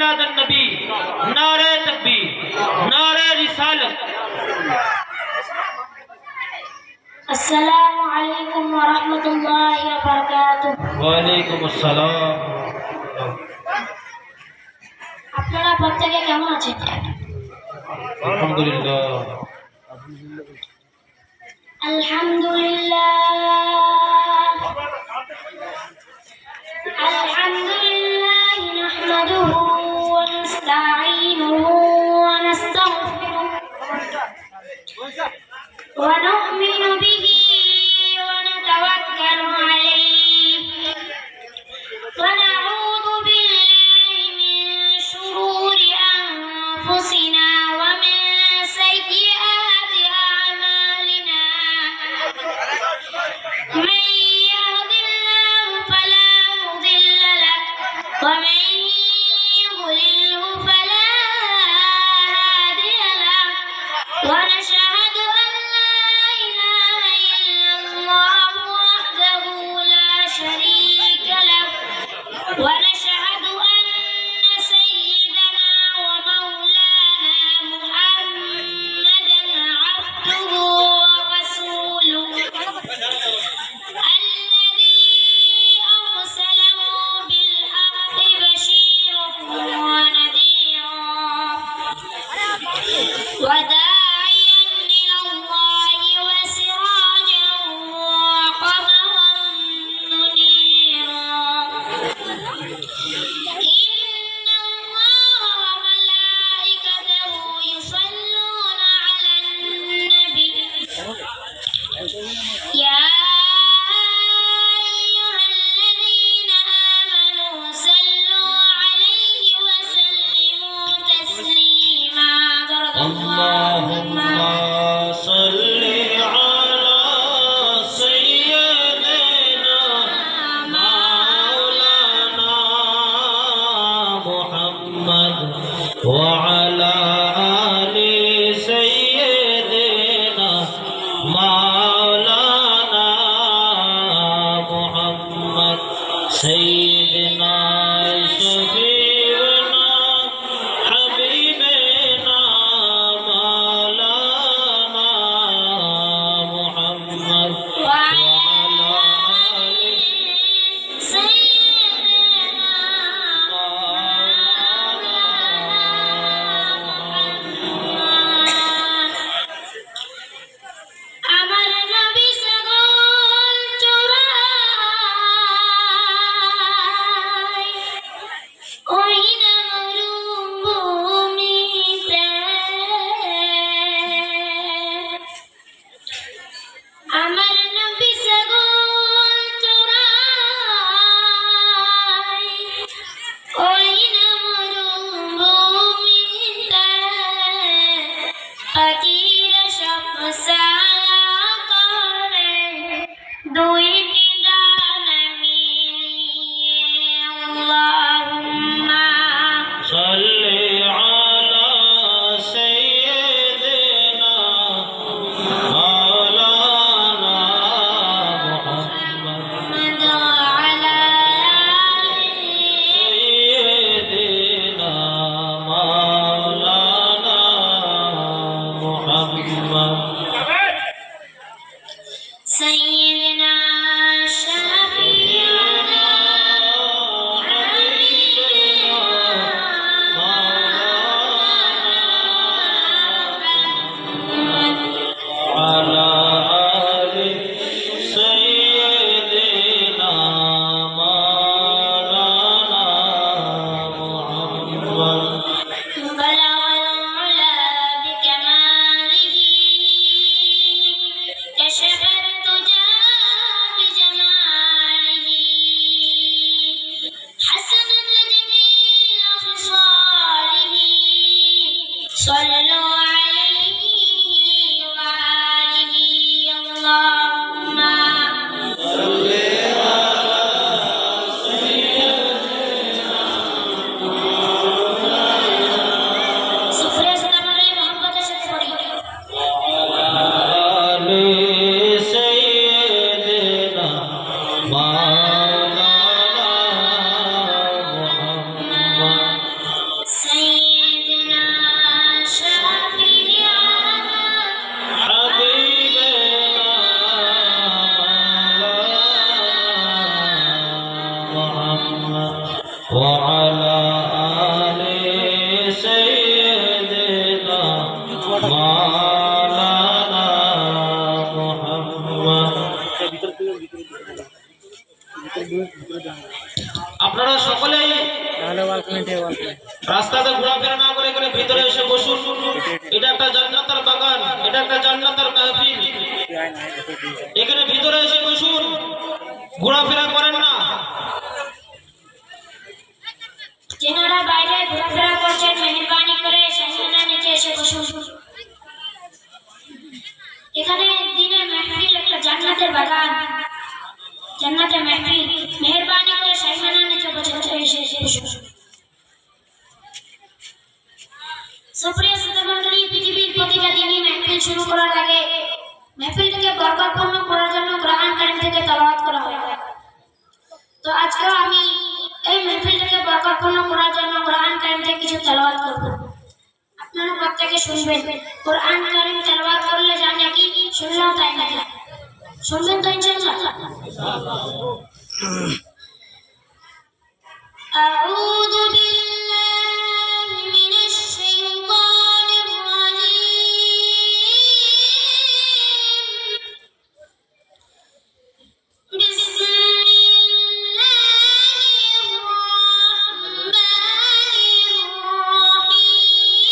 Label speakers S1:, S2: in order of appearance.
S1: मिलादुन नबी, नारे तकबीर, नारे रिसालत।
S2: अस्सलामु अलैकुम व रहमतुल्लाहि व बाराकातुहू।
S1: ওয়ালাইকুম আসসালাম।
S2: আপনারা প্রত্যেকে কেমন আছেন?
S1: আলহামদুলিল্লাহ।
S2: আলহামদুলিল্লাহ আলহামদুলিল্লাহ নাহমাদুহু ওয়া নাস্তাঈনুহু ওয়া নাস্তাগফিরুহু ওয়া নু'মিনু বিহি ওয়া নাতাওয়াক্কালু আলাইহি ওয়া নাউযু বিল্লাহি মিন শুরুরি আনফুসিনা ওয়া মিন সাইয়্যাতি আ'মালিনা। من يهد الله فلا مضل له ومن يضلله فلا هادي له ونشهد أن لا إله إلا الله وحده لا شريك له ونشهد أن سيدنا ومولانا محمدا عبده ورسوله الذي أرسله بالحق بشيرا ونذيرا وداعيا إلى الله وسراجا وقمرا منيرا. إن الله وملائكته يصلون على النبي يا أيها الذين آمنوا صلوا عليه وسلموا تسليما.
S1: اللهم صل على سيدنا مولانا محمد وعلى آل سيدنا مولانا محمد سيدنا شفيعنا حبيبنا مولانا محمد
S2: وعلى
S1: وعلى آل
S2: سيدنا مولانا محمد
S1: وعلى آل سيدنا مولانا محمد। আপনারা সকলেই রাস্তাতে ঘোরাফেরা না করে এখানে ভিতরে এসে বসুন। এটা একটা জান্নাতের বাগান, এটা একটা জান্নাতের মাহফিল। এখানে ভিতরে এসে বসুন, ঘোরাফেরা করেন না।
S2: যেনারা বাইরে ঘোরাফেরা করছেন মেহেরবানি করে শাহীনার নিচে এসে বসুন। এখানে দিনে মাহফিল একটা জান্নাতের বাগান, জান্নাতের মাহফিল। মেহেরবানি করে শাহীনার নিচে এসে বসুন। সুপ্রিয় শ্রোতামণ্ডলী, পৃথিবীর প্রতিটা দিনই মাহফিল শুরু করার আগে মাহফিলটাকে বরকতপূর্ণ করার জন্য কোরআন কারীম থেকে তেলাওয়াত করা হয়। তো আজকেও আমি এই মাহফিলটাকে বরকতপূর্ণ করার জন্য কোরআন কারীম থেকে কিছু তেলাওয়াত করব। আপনারা প্রত্যেকে শুনবেন। কোরআন কারীম তেলাওয়াত করলে যা নাকি, শুনলেও তাই নাকি। শুনবেন তো ইনশাআল্লাহ? আউযু বিল্লাহি